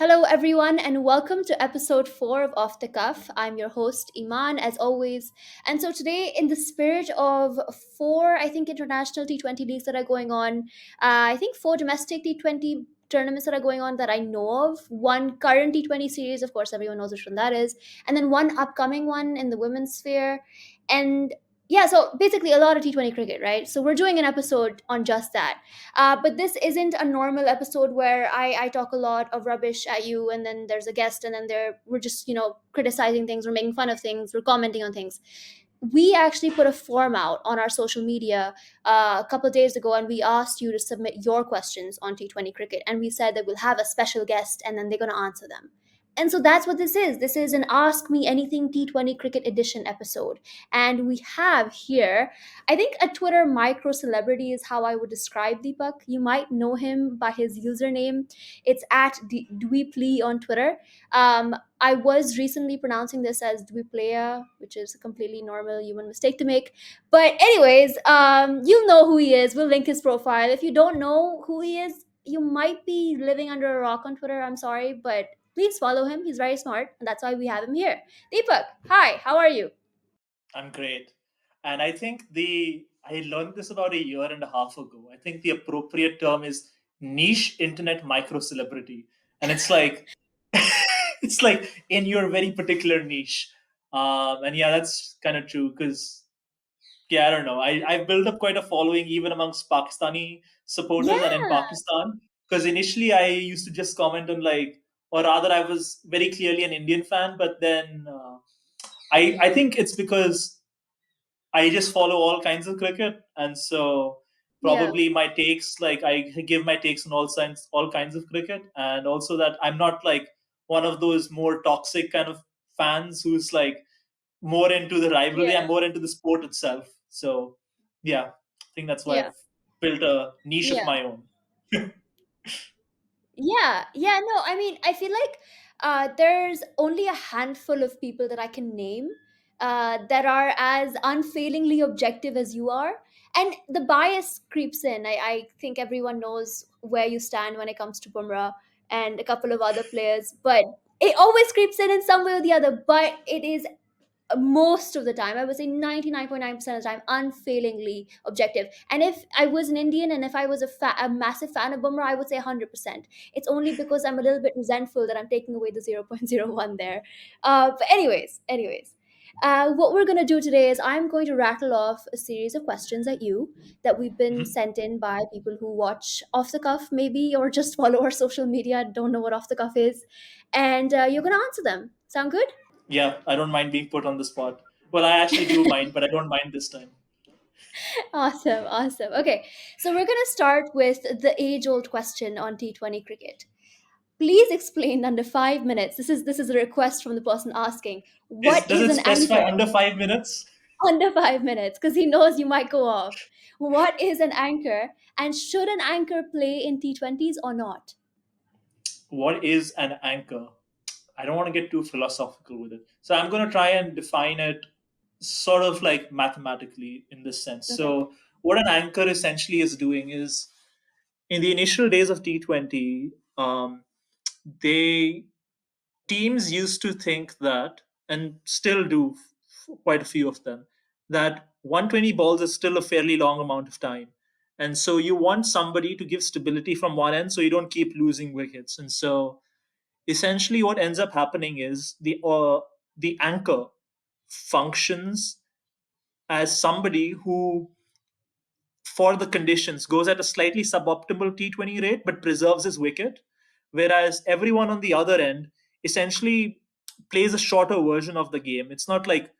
Hello, everyone, and welcome to episode 4 of Off the Cuff. I'm your host, Eman, as always. And so, today, in the spirit of four, I think, international T20 leagues that are going on, I think four domestic T20 tournaments that are going on that I know of, one current T20 series, of course, everyone knows which one that is, and then one upcoming one in the women's sphere. And yeah, so basically a lot of T20 cricket, right? So, we're doing an episode on just that. But this isn't a normal episode where I talk a lot of rubbish at you and then there's a guest and then we're just, criticizing things, we're making fun of things, we're commenting on things. We actually put a form out on our social media a couple of days ago and we asked you to submit your questions on T20 cricket. And we said that we'll have a special guest and then they're going to answer them. And so that's what this is. This is an Ask Me Anything T20 Cricket Edition episode. And we have here, I think a Twitter micro celebrity is how I would describe Deepak. You might know him by his username. It's at Dweepley on Twitter. I was recently pronouncing this as Dweeplaya, which is a completely normal human mistake to make. But anyways, you'll know who he is. We'll link his profile. If you don't know who he is, you might be living under a rock on Twitter. I'm sorry, but please follow him. He's very smart, and that's why we have him here. Deepak, hi, how are you? I'm great. And I think I learned this about a year and a half ago. I think the appropriate term is niche internet micro celebrity. And it's like it's like in your very particular niche. And yeah, that's kind of true because yeah, I don't know. I've built up quite a following even amongst Pakistani supporters and in Yeah, Pakistan. Because initially I used to just comment on or rather I was very clearly an Indian fan, but then I think it's because I just follow all kinds of cricket, and so yeah, probably my takes, like I give my takes on all kinds of cricket, and also that I'm not like one of those more toxic kind of fans who's like more into the rivalry. I'm yeah, more into the sport itself. So yeah, I think that's why yeah, I've built a niche of yeah. my own. Yeah, no, I mean, I feel like there's only a handful of people that I can name that are as unfailingly objective as you are. And the bias creeps in. I think everyone knows where you stand when it comes to Bumrah and a couple of other players, but it always creeps in some way or the other. But it is most of the time, I would say 99.9% of the time, unfailingly objective. And if I was an Indian and if I was a massive fan of Bumrah, I would say 100%. It's only because I'm a little bit resentful that I'm taking away the 0.01 there. But anyways, what we're going to do today is I'm going to rattle off a series of questions at you that we've been Mhm. sent in by people who watch Off the Cuff, maybe, or just follow our social media, don't know what Off the Cuff is. And you're going to answer them. Sound good? Yeah, I don't mind being put on the spot. Well, I actually do mind, but I don't mind this time. Awesome, awesome. Okay, so we're going to start with the age-old question on T20 cricket. Please explain under 5 minutes. This is a request from the person asking. What Does is it an specify anchor? under 5 minutes? Under 5 minutes, because he knows you might go off. What is an anchor, and should an anchor play in T20s or not? What is an anchor? I don't want to get too philosophical with it. So I'm going to try and define it sort of like mathematically in this sense. Okay. So what an anchor essentially is doing is in the initial days of T20, they teams used to think that, and still do, quite a few of them, that 120 balls is still a fairly long amount of time. And so you want somebody to give stability from one end so you don't keep losing wickets. And so essentially what ends up happening is the anchor functions as somebody who for the conditions goes at a slightly suboptimal T20 rate but preserves his wicket, whereas everyone on the other end essentially plays a shorter version of the game. It's not like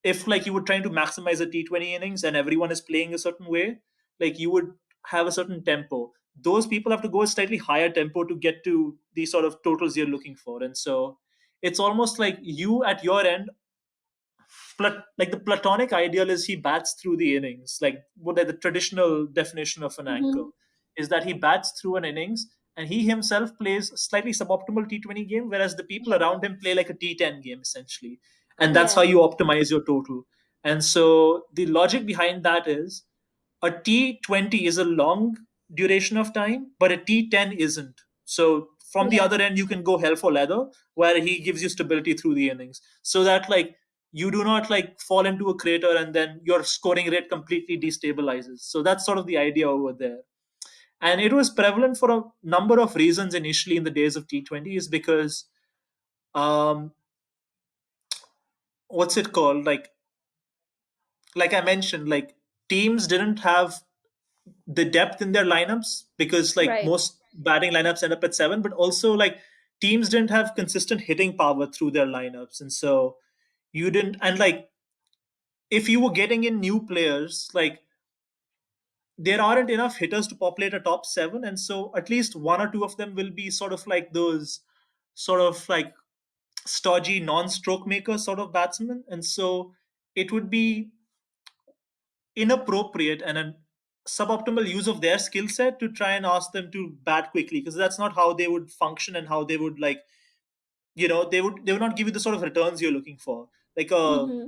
if like you were trying to maximize a T20 innings and everyone is playing a certain way, like you would have a certain tempo. Those people have to go a slightly higher tempo to get to the sort of totals you're looking for. And so it's almost like you at your end, like the platonic ideal is he bats through the innings. Like what the traditional definition of an anchor Mm-hmm. is that he bats through an innings and he himself plays a slightly suboptimal T20 game, whereas the people Yeah. around him play like a T10 game essentially. And that's how Yeah. you optimize your total. And so the logic behind that is a T20 is a long duration of time, but a T10 isn't. So from the Yeah. other end you can go hell for leather, where he gives you stability through the innings, so that like you do not like fall into a crater and then your scoring rate completely destabilizes. So that's sort of the idea over there. And it was prevalent for a number of reasons initially in the days of T20, is because um what's it called, like I mentioned, like teams didn't have the depth in their lineups, because like Right. most batting lineups end up at 7, but also like teams didn't have consistent hitting power through their lineups. And so you didn't, and like if you were getting in new players, like there aren't enough hitters to populate a top 7, and so at least one or two of them will be sort of like those sort of like stodgy non-stroke maker sort of batsmen. And so it would be inappropriate and a suboptimal use of their skill set to try and ask them to bat quickly, because that's not how they would function and how they would like, they would not give you the sort of returns you're looking for. like a Mm-hmm.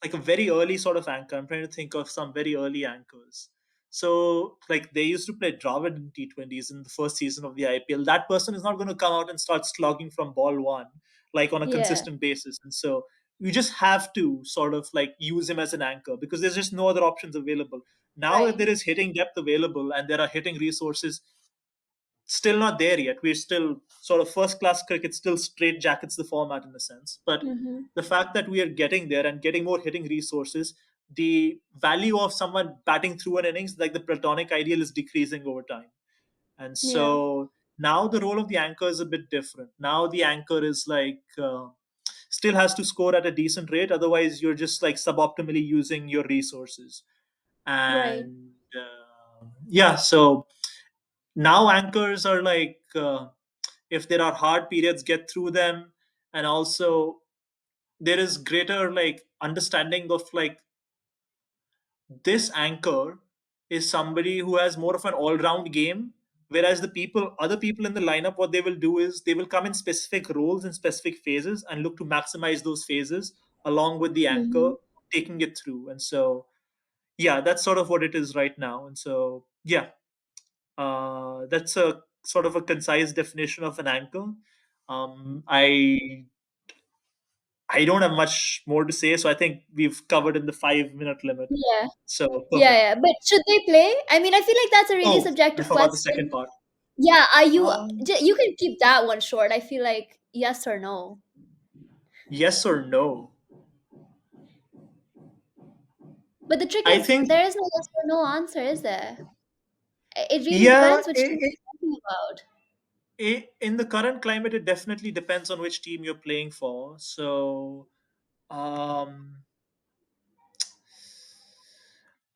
like a very early sort of anchor. I'm trying to think of some very early anchors. So, like they used to play Dravid in T20s in the first season of the IPL. That person is not going to come out and start slogging from ball one, like on a Yeah. consistent basis. And so you just have to sort of like use him as an anchor, because there's just no other options available. Now that Right. there is hitting depth available and there are hitting resources, still not there yet. We're still sort of first class cricket, still straight jackets the format in a sense. But Mm-hmm. the fact that we are getting there and getting more hitting resources, the value of someone batting through an innings, like the platonic ideal, is decreasing over time. And Yeah. so now the role of the anchor is a bit different. Now the anchor is like still has to score at a decent rate, otherwise you're just like suboptimally using your resources. Right. And yeah, so now anchors are like if there are hard periods, get through them. And also there is greater like understanding of like this anchor is somebody who has more of an all-round game, whereas the people other people in the lineup, what they will do is they will come in specific roles in specific phases and look to maximize those phases along with the anchor Mm-hmm. taking it through. And so yeah, that's sort of what it is right now. And so yeah, that's a sort of a concise definition of an anchor. I don't have much more to say, so I think we've covered in the 5 minute limit. Yeah. So Yeah, perfect. yeah. But should they play? I mean, I feel like that's a really Oh, I subjective forgot the second question. part. Yeah, are you Um, you can keep that one short. I feel like yes or no. yes or no? But the trick I is think there is no yes or no answer, is there? It really yeah. depends which team you're talking about. In the current climate, it definitely depends on which team you're playing for. So um,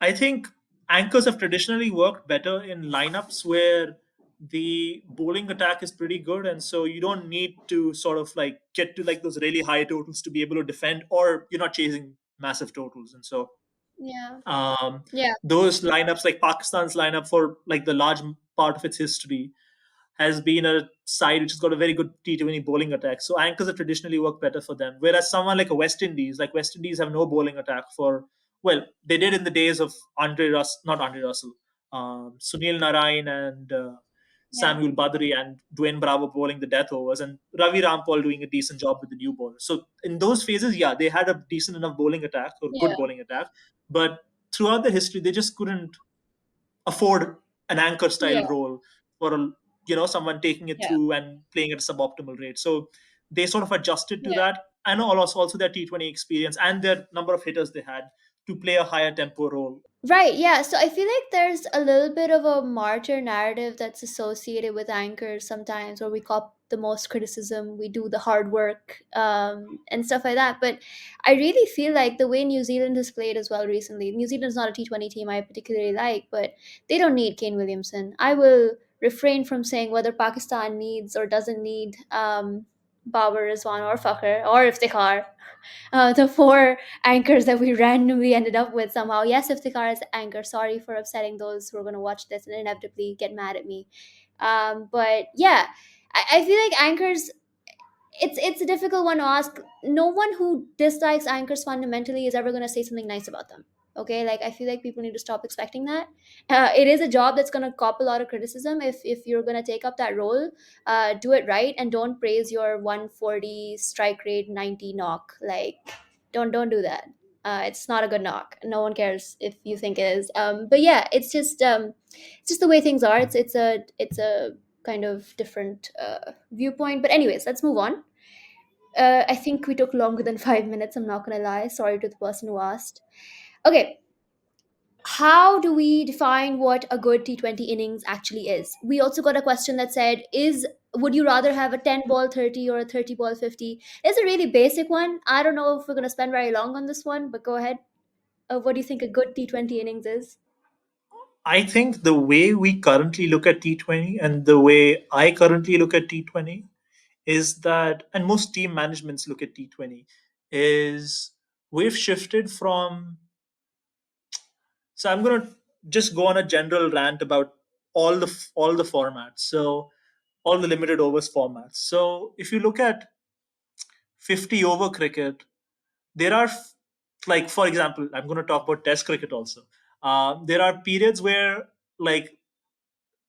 I think anchors have traditionally worked better in lineups where the bowling attack is pretty good, and so you don't need to sort of like get to like those really high totals to be able to defend, or you're not chasing massive totals. And so Yeah. um, Yeah. those lineups, like Pakistan's lineup for like the large part of its history, has been a side which has got a very good T20 bowling attack. So anchors have traditionally worked better for them. Whereas someone like a West Indies have no bowling attack for, well, they did in the days of not Andre Russell, Sunil Narayan and Yeah. Samuel Badri and Dwayne Bravo bowling the death overs, and Ravi Rampal doing a decent job with the new bowlers. So in those phases, yeah, they had a decent enough bowling attack or good Yeah. bowling attack, but throughout the history, they just couldn't afford an anchor style Yeah. role for someone taking it Yeah. through and playing at a suboptimal rate. So they sort of adjusted to Yeah. that, and also their T20 experience and their number of hitters they had to play a higher tempo role. Right, yeah. So I feel like there's a little bit of a martyr narrative that's associated with anchors sometimes, where we cop the most criticism, we do the hard work, and stuff like that. But I really feel like the way New Zealand has played as well recently, New Zealand is not a T20 team I particularly like, but they don't need Kane Williamson. I will refrain from saying whether Pakistan needs or doesn't need Babar Rizwan or Fakhr or Iftikhar, the four anchors that we randomly ended up with somehow. Yes, Iftikhar is anchor. Sorry for upsetting those who are going to watch this and inevitably get mad at me. But yeah, I feel like anchors. It's a difficult one to ask. No one who dislikes anchors fundamentally is ever going to say something nice about them. Okay, like I feel like people need to stop expecting that. It is a job that's going to cop a lot of criticism. If you're going to take up that role, do it right and don't praise your 140 strike rate 90 knock. Like, don't do that. It's not a good knock. No one cares if you think it is. But yeah, it's just the way things are. It's a kind of different viewpoint. But anyways, let's move on. I think we took longer than 5 minutes. I'm not gonna lie. Sorry to the person who asked. Okay, how do we define what a good T20 innings actually is? We also got a question that said, "Is would you rather have a 10 ball 30 or a 30 ball 50?" It's a really basic one. I don't know if we're gonna spend very long on this one, but go ahead. What do you think a good T20 innings is? I think the way we currently look at T20 and the way I currently look at T20 is that, and most team managements look at T20, is we've shifted from. So I'm going to just go on a general rant about all the formats. So all the limited overs formats. So if you look at 50 over cricket, there are like, for example, I'm going to talk about Test cricket also. There are periods where, like,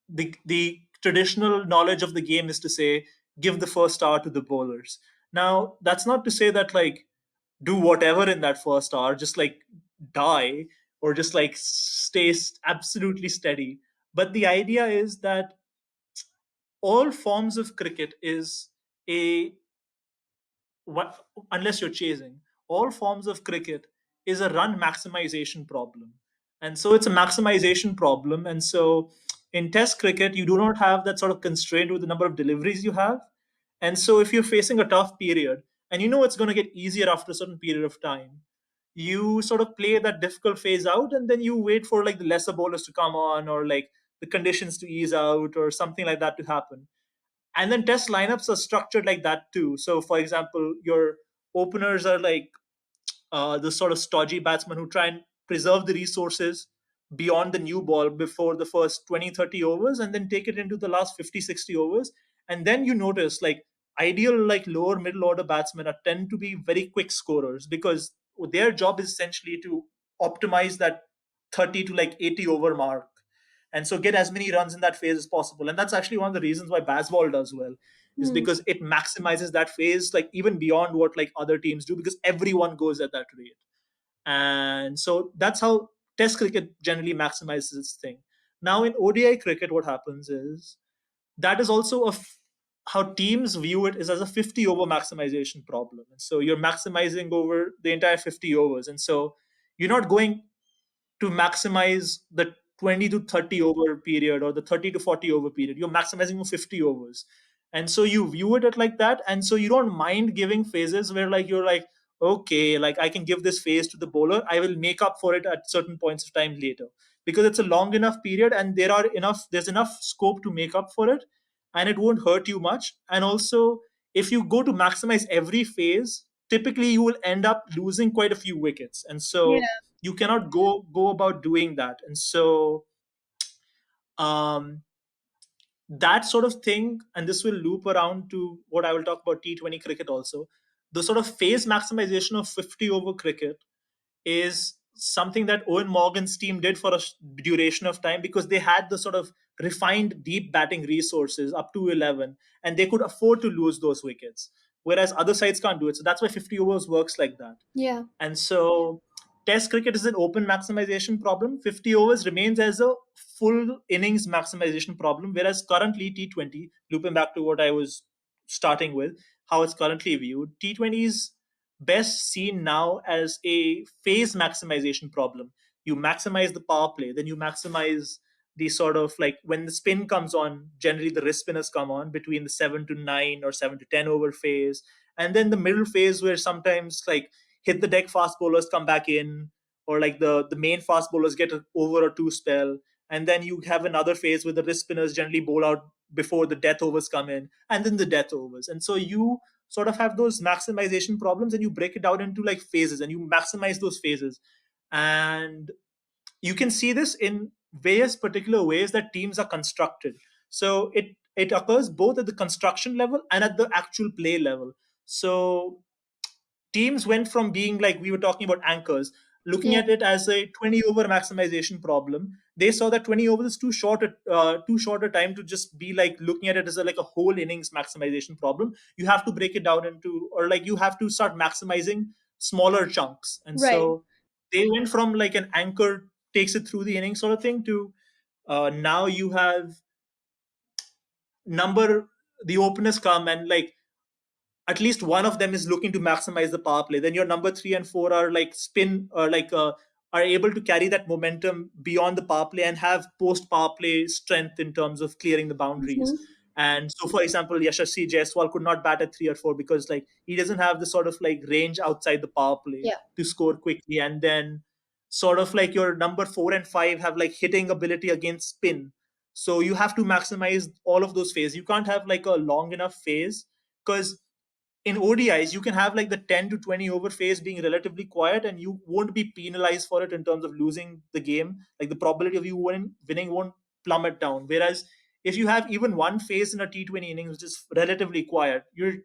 the traditional knowledge of the game is to say give the first hour to the bowlers. Now that's not to say that, like, do whatever in that first hour, just like die, or just like stay absolutely steady. But the idea is that all forms of cricket is a what, unless you're chasing, all forms of cricket is a run maximization problem. And so it's a maximization problem. And so in Test cricket, you do not have that sort of constraint with the number of deliveries you have. And so if you're facing a tough period and you know it's going to get easier after a certain period of time, you sort of play that difficult phase out, and then you wait for like the lesser bowlers to come on, or like the conditions to ease out, or something like that to happen. And then Test lineups are structured like that too. So for example, your openers are like the sort of stodgy batsmen who try and preserve the resources beyond the new ball before the first 20, 30 overs, and then take it into the last 50, 60 overs. And then you notice, like, ideal like lower middle order batsmen are tend to be very quick scorers, because their job is essentially to optimize that 30 to like 80 over mark, and so get as many runs in that phase as possible. And that's actually one of the reasons why baseball does well, is Hmm. because it maximizes that phase like even beyond what like other teams do, because everyone goes at that rate. And so that's how Test cricket generally maximizes its thing. Now in ODI cricket, what happens is that is also how teams view it is as a 50 over maximization problem. And so you're maximizing over the entire 50 overs, and so you're not going to maximize the 20 to 30 over period or the 30 to 40 over period. You're maximizing for 50 overs. And so you view it like that. And so you don't mind giving phases where like you're like, okay, like I can give this phase to the bowler. I will make up for it at certain points of time later. Because it's a long enough period and there's enough scope to make up for it, and it won't hurt you much. And also, if you go to maximize every phase, typically you will end up losing quite a few wickets. And Yeah. so you cannot go about doing that. And so um that sort of thing, and this will loop around to what I will talk about T20 cricket also. The sort of phase maximization of 50 over cricket is something that Owen Morgan's team did for a duration of time, because they had the sort of refined deep batting resources up to 11, and they could afford to lose those wickets, whereas other sides can't do it. So that's why 50 overs works like that. Yeah. And so Test cricket is an open maximization problem. 50 overs remains as a full innings maximization problem, whereas currently T20, looping back to what I was starting with, how it's currently viewed, T20 is best seen now as a phase maximization problem. You maximize the power play, then you maximize the sort of like when the spin comes on, generally the wrist spinners come on between the 7 to 9 or 7 to 10 over phase. And then the middle phase where sometimes like hit the deck fast bowlers come back in, or like the main fast bowlers get an over or two spell. And then you have another phase where the wrist spinners generally bowl out before the death overs come in, and then the death overs. And so you sort of have those maximization problems, and you break it down into like phases and you maximize those phases. And you can see this in various particular ways that teams are constructed. So it occurs both at the construction level and at the actual play level. So teams went from being, like we were talking about, anchors. looking Yeah. at it as a 20 over maximization problem. They saw that 20 overs is too short a time to just be like looking at it as like a whole innings maximization problem. You have to break it down into, or like you have to start maximizing smaller chunks. And Right. so they went from like an anchor takes it through the inning sort of thing to now you have number the openers come and like at least one of them is looking to maximize the power play. Then your number three and four are like spin or like are able to carry that momentum beyond the power play and have post power play strength in terms of clearing the boundaries. Hmm. And so, for example, Yashasvi Jaiswal could not bat at three or four because like he doesn't have the sort of like range outside the power play Yeah. to score quickly. And then sort of like your number four and five have like hitting ability against spin. So you have to maximize all of those phases. You can't have like a long enough phase because in ODIs, you can have like the 10 to 20 over phase being relatively quiet and you won't be penalized for it in terms of losing the game. Like the probability of you winning won't plummet down. Whereas if you have even one phase in a T20 innings, which is relatively quiet, you're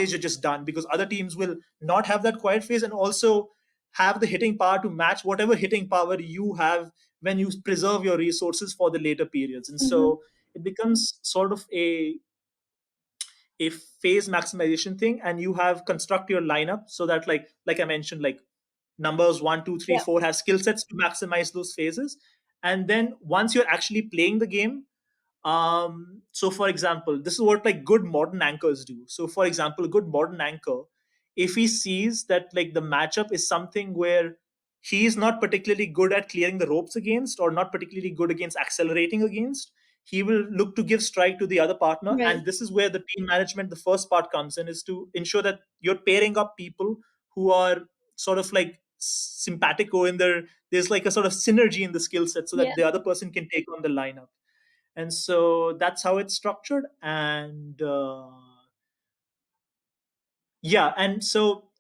just done because other teams will not have that quiet phase and also have the hitting power to match whatever hitting power you have when you preserve your resources for the later periods. And Hmm. so it becomes sort of a phase maximization thing, and you have construct your lineup so that like I mentioned, like numbers one, two, three, Yeah. four have skill sets to maximize those phases. And then once you're actually playing the game, so for example, this is what like good modern anchors do. So for example, a good modern anchor, if he sees that like the matchup is something where he is not particularly good at clearing the ropes against or not particularly good against accelerating against, he will look to give strike to the other partner. Right. And this is where the team management, the first part comes in, is to ensure that you're pairing up people who are sort of like simpatico in there's like a sort of synergy in the skill set so Yeah. that the other person can take on the lineup. And so that's how it's structured. And yeah, and so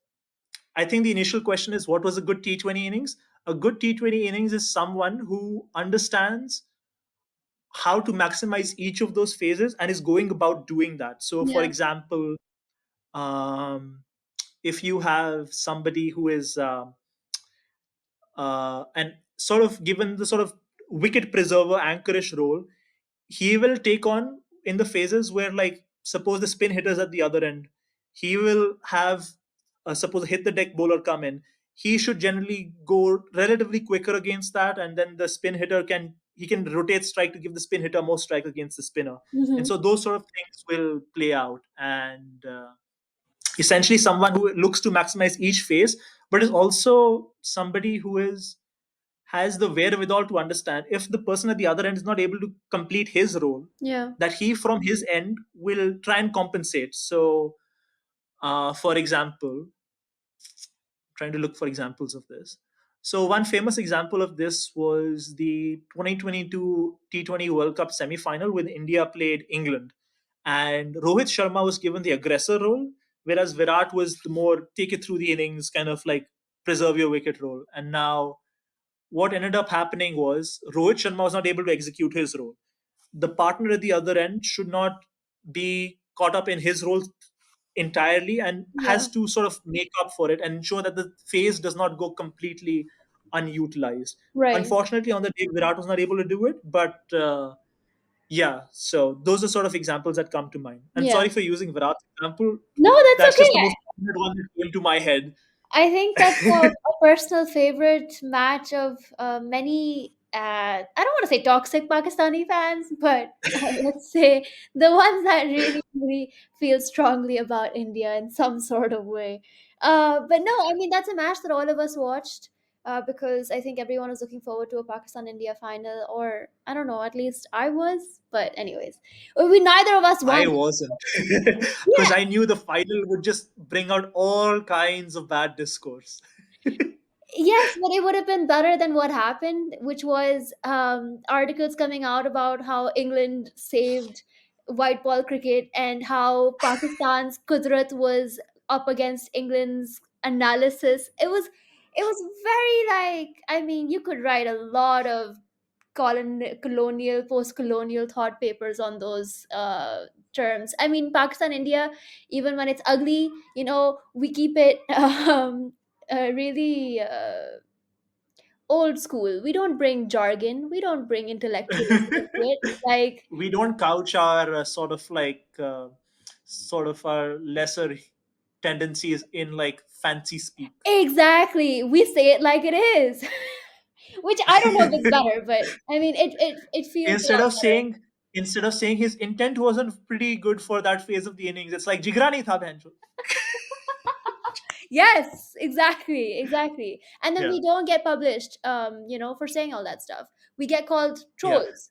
I think the initial question is, what was a good T20 innings? A good T20 innings is someone who understands how to maximize each of those phases and is going about doing that. So for Yeah. example, if you have somebody who is and sort of given the sort of wicket preserver anchorish role, he will take on in the phases where like suppose the spin hitters at the other end, he will have suppose a hit the deck bowler come in, he should generally go relatively quicker against that, and then the spin hitter can rotate strike to give the spin hitter more strike against the spinner. And Hmm. so those sort of things will play out. And essentially someone who looks to maximize each phase but is also somebody who is has the wherewithal to understand if the person at the other end is not able to complete his role, Yeah. that he from his end will try and compensate. So for example, trying to look for examples of this. So one famous example of this was the 2022 T20 World Cup semi-final when India played England, and Rohit Sharma was given the aggressor role, whereas Virat was the more take it through the innings, kind of like preserve your wicket role. And now what ended up happening was Rohit Sharma was not able to execute his role. The partner at the other end should not be caught up in his role entirely and Yeah. has to sort of make up for it and ensure that the phase does not go completely unutilized. Right. Unfortunately, on the day, Virat was not able to do it, but yeah, so those are sort of examples that come to mind. And Yeah. sorry for using Virat's example. No, that's That's just the okay. most prominent one that came to my head. I think that's a personal favorite match of many. I don't want to say toxic Pakistani fans, but let's say the ones that really, really feel strongly about India in some sort of way. But no, I mean that's a match that all of us watched because I think everyone was looking forward to a Pakistan India final, or I don't know, at least I was. But anyways, we neither of us I won. wasn't, because Yeah. I knew the final would just bring out all kinds of bad discourse. Yes, but it would have been better than what happened, which was articles coming out about how England saved white ball cricket and how Pakistan's Kudrat was up against England's analysis. It was very like, I mean, you could write a lot of colonial, post-colonial thought papers on those terms. I mean, Pakistan India, even when it's ugly, we keep it really. old school. We don't bring jargon. We don't bring intellectualism into it. Like, We don't couch our sort of our lesser tendencies in like fancy speak. exactly. We say it like it is. Which I don't know if it's better, but I mean, it feels a instead lot of better. saying instead of saying his intent wasn't pretty good for that phase of the innings, it's like jigra nahi tha bhencho. Yes, exactly, exactly. And then Yeah, we don't get published, for saying all that stuff. We get called yeah. trolls.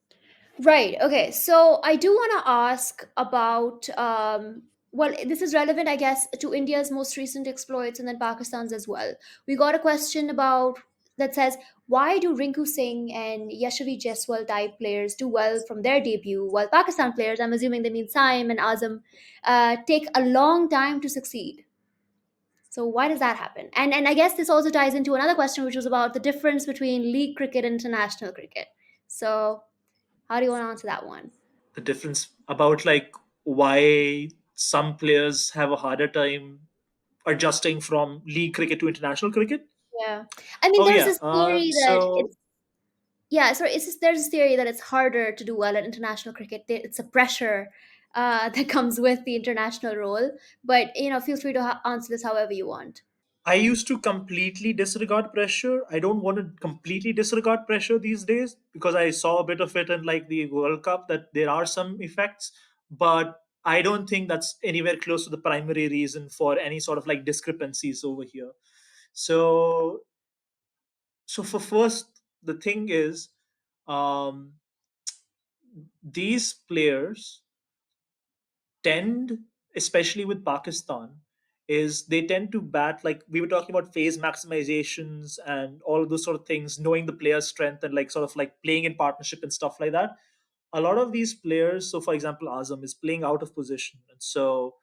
Right. Okay. So I do want to ask about, well, this is relevant, I guess, to India's most recent exploits and then Pakistan's as well. We got a question about that says, why do Rinku Singh and Yashavi Jaiswal type players do well from their debut, while Pakistan players, I'm assuming they mean Saim and Azam, take a long time to succeed? So why does that happen? And I guess this also ties into another question, which was about the difference between league cricket and international cricket. So how do you want to answer that one? The difference about like why some players have a harder time adjusting from league cricket to international cricket. Yeah. I mean, Oh there's yeah. this theory that So it's, yeah, sorry, it's just, there's this theory that it's harder to do well at international cricket. It's a pressure that comes with the international role. But, feel free to answer this however you want. I used to completely disregard pressure. I don't want to completely disregard pressure these days because I saw a bit of it in like the World Cup that there are some effects, but I don't think that's anywhere close to the primary reason for any sort of like discrepancies over here. So, so for first, the thing is, um, these players tend, especially with Pakistan, is they tend to bat like we were talking about phase maximizations and all of those sort of things, knowing the player's strength and like sort of like playing in partnership and stuff like that. A lot of these players, so for example, Azam is playing out of position. And so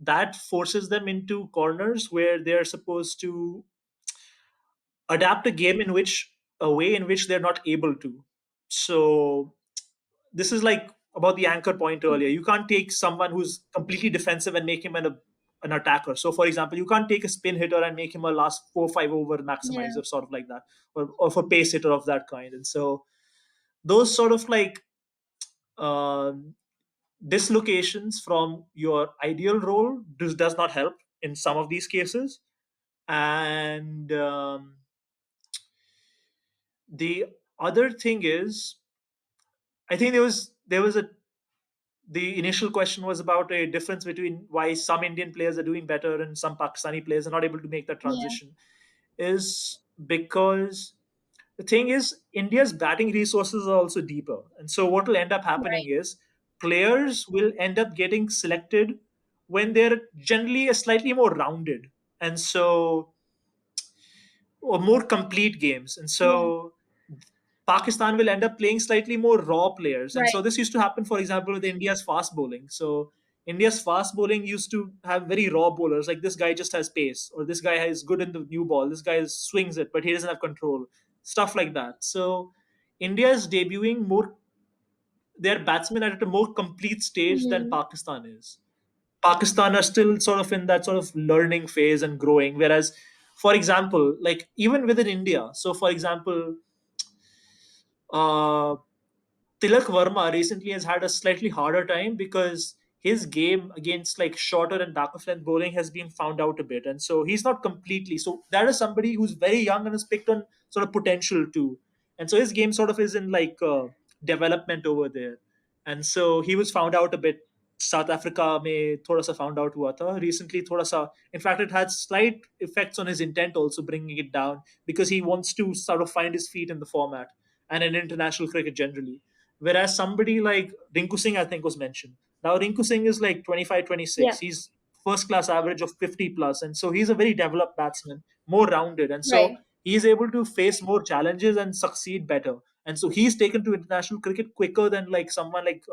that forces them into corners where they're supposed to adapt a way in which they're not able to. So this is like about the anchor point earlier. You can't take someone who's completely defensive and make him an attacker. So, for example, you can't take a spin hitter and make him a last 4 5 over Yeah. maximizer, sort of like that, or for pace hitter of that kind. And so, those sort of like um, dislocations from your ideal role does not help in some of these cases. And the other thing is, I think there was a the initial question was about a difference between why some Indian players are doing better and some Pakistani players are not able to make that Yeah. transition. Is because the thing is India's batting resources are also deeper, and so what will end up happening Right. is players will end up getting selected when they're generally a slightly more rounded, and so or more complete games, and Yeah. so Pakistan will end up playing slightly more raw players. And Right. so this used to happen, for example, with India's fast bowling. So India's fast bowling used to have very raw bowlers. Like this guy just has pace, or this guy is good in the new ball. This guy swings it, but he doesn't have control. Stuff like that. So India is debuting more their batsmen are at a more complete stage than Mhm. Pakistan is. Pakistan are still sort of in that sort of learning phase and growing. Whereas, for example, like even within India, so for example, uh, Tilak Verma recently has had a slightly harder time because his game against like shorter and back of length bowling has been found out a bit. And so he's not completely. So that is somebody who's very young and has picked on sort of potential too. And so his game sort of is in like development over there. And so he was found out a bit. South Africa may thoda sa found out hua tha. Recently, thoda sa. In fact, it had slight effects on his intent, also bringing it down because he wants to sort of find his feet in the format and in international cricket generally. Whereas somebody like Rinku Singh, I think, was mentioned. Now, Rinku Singh is like 25, Yeah. 26. He's first class average of 50 plus. And so he's a very developed batsman, more rounded. And so Right. he's able to face more challenges and succeed better. And so he's taken to international cricket quicker than like someone like,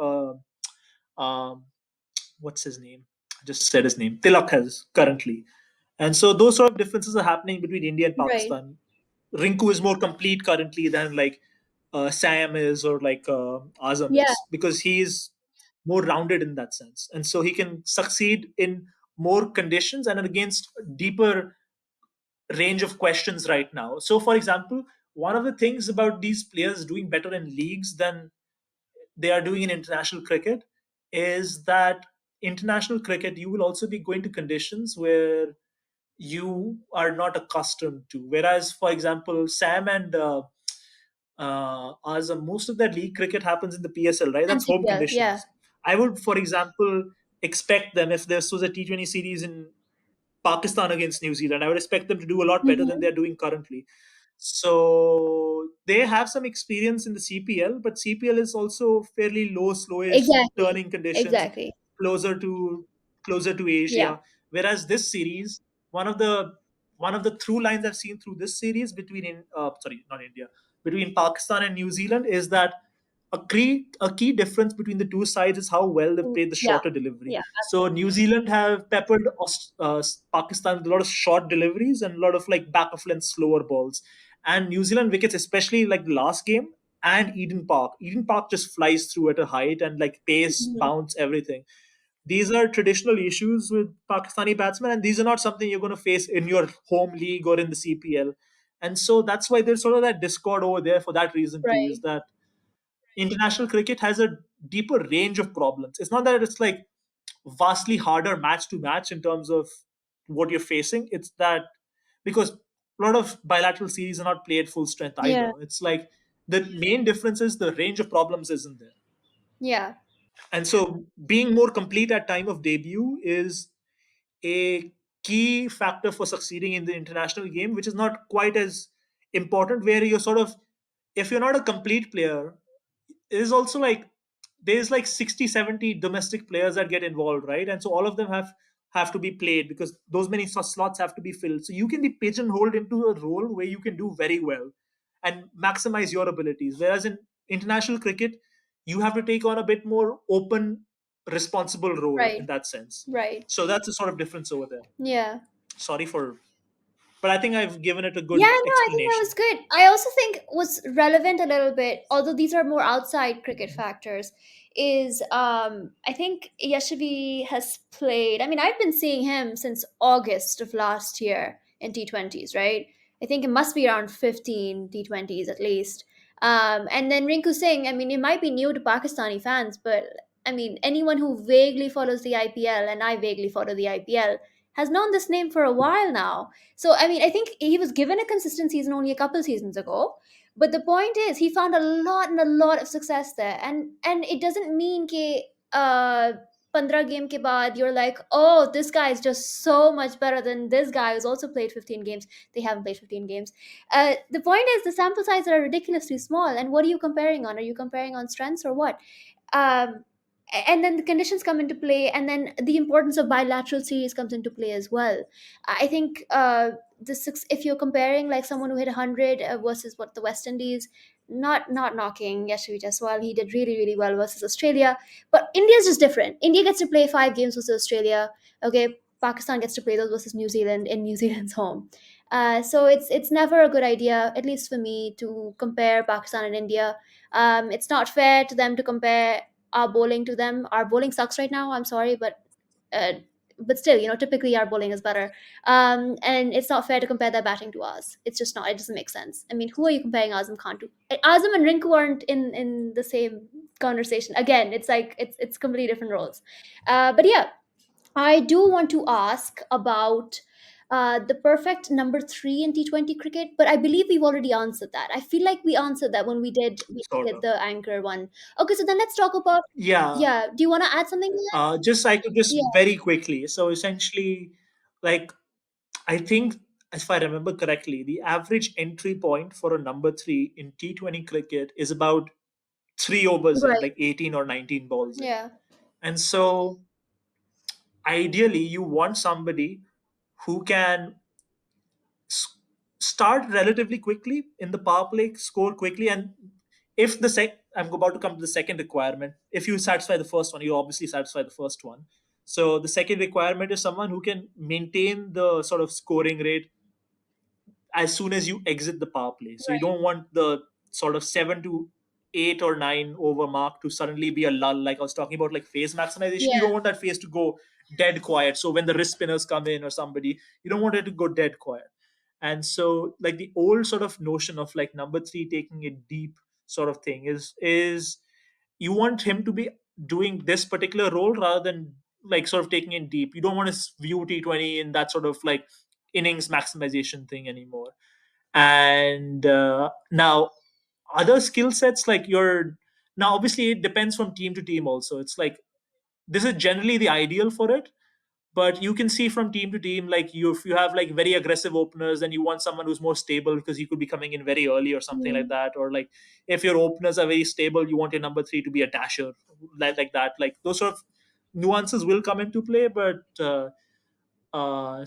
um, what's his name? I just said his name. Tilak has currently. And so those sort of differences are happening between India and Right. Pakistan. Rinku is more complete currently than like Sam is or like Azam Yeah. is because he's more rounded in that sense, and so he can succeed in more conditions and against deeper range of questions right now. So, for example, one of the things about these players doing better in leagues than they are doing in international cricket is that international cricket, you will also be going to conditions where you are not accustomed to. Whereas, for example, Sam and Azam, most of their league cricket happens in the PSL, right? And That's home CPL, yeah. conditions. I would, for example, expect them, if this was a T20 series in Pakistan against New Zealand, I would expect them to do a lot better than Hmm. they're doing currently. So they have some experience in the CPL, but CPL is also fairly low, slowish Exactly. turning conditions, Exactly. closer to closer to Yeah. Asia. Whereas this series, one of the one of the through lines I've seen through this series between sorry, not India, between Pakistan and New Zealand is that a key difference between the two sides is how well they've played the Yeah. shorter delivery. Yeah. So New Zealand have peppered Pakistan with a lot of short deliveries and a lot of like back of length slower balls. And New Zealand wickets, especially like the last game and Eden Park. Eden Park just flies through at a height and like pace, Mhm. bounce, everything. These are traditional issues with Pakistani batsmen, and these are not something you're going to face in your home league or in the CPL. And so that's why there's sort of that discord over there for that reason too, is Right. that international cricket has a deeper range of problems. It's not that it's like vastly harder match to match in terms of what you're facing. It's that because a lot of bilateral series are not played full strength Yeah. either. It's like the main difference is the range of problems isn't there. Yeah. And so being more complete at time of debut is a key factor for succeeding in the international game, which is not quite as important, where you're sort of, if you're not a complete player, it is also like there's like 60, 70 domestic players that get involved, right? And so all of them have to be played because those many slots have to be filled. So you can be pigeonholed into a role where you can do very well and maximize your abilities. Whereas in international cricket, you have to take on a bit more open, responsible role in Right. that sense. Right. So that's the sort of difference over there. Yeah. Sorry for, but I think I've given it a Yeah, good no, I think that was explanation. good. I also think what's relevant a little bit, although these are more outside cricket factors, is I think Yashavi has played. I mean, I've been seeing him since August of last year in T20s, right? I think it must be around 15 T20s at least. And then Rinku Singh, I mean, it might be new to Pakistani fans, but I mean, anyone who vaguely follows the IPL, and I vaguely follow the IPL, has known this name for a while now. So I mean, I think he was given a consistent season only a couple seasons ago. But the point is, he found a lot and a lot of success there, and it doesn't mean कि 15 game ke baad you're like, oh, this guy is just so much better than this guy who's also played 15 games. They haven't played 15 games. The point is, the sample sizes are ridiculously small. And what are you comparing on? Are you comparing on strengths or what? um, and then the conditions come into play, and then the importance of bilateral series comes into play as well. I think if you're comparing like someone who hit 100 versus what the West Indies, not knocking Yashvi Jaiswal, he did really really well versus Australia, but India's just different. India gets to play 5 games versus Australia. Okay, Pakistan gets to play those versus New Zealand in New Zealand's home. So it's never a good idea, at least for me, to compare Pakistan and India. It's not fair to them to compare our bowling to them. Our bowling sucks right now. I'm sorry, uh, but still, typically our bowling is better. And it's not fair to compare their batting to ours. It's just not. It doesn't make sense. I mean, who are you comparing Azam Khan to? Azam and Rinku aren't in the same conversation. Again, it's like it's completely different roles. But yeah, I do want to ask about the perfect number three in T20 cricket, but I believe we've already answered that. I feel like we answered that when we Sort did of. the anchor one. Okay, so then let's talk about. Yeah. Yeah, do you want to add something to that? Just I could just Yeah, very quickly. So essentially, like I think, if I remember correctly, the average entry point for a number three in T20 cricket is about 3 overs in, right. like 18 or 19 balls in. Yeah, And so ideally, you want somebody who can s- start relatively quickly in the power play, score quickly, and if I'm about to come to the second requirement. If you satisfy the first one, you obviously satisfy the first one. So the second requirement is someone who can maintain the sort of scoring rate as soon as you exit the power play. So you right. don't want the sort of 7 to 8 or 9 over mark to suddenly be a lull. Like I was talking about, like phase maximization. You Yeah, don't want that phase to go dead quiet. So when the wrist spinners come in or somebody, you don't want it to go dead quiet. And so like the old sort of notion of like number three taking it deep sort of thing is you want him to be doing this particular role rather than like sort of taking it deep. You don't want to view T20 in that sort of like innings maximization thing anymore. And now other skill sets like your, now obviously it depends from team to team also. It's like this is generally the ideal for it, but you can see from team to team, like you, if you have like very aggressive openers, then you want someone who's more stable because he could be coming in very early or something like Mm. that. Or like if your openers are very stable, you want your number three to be a dasher, like that. Like those sort of nuances will come into play. But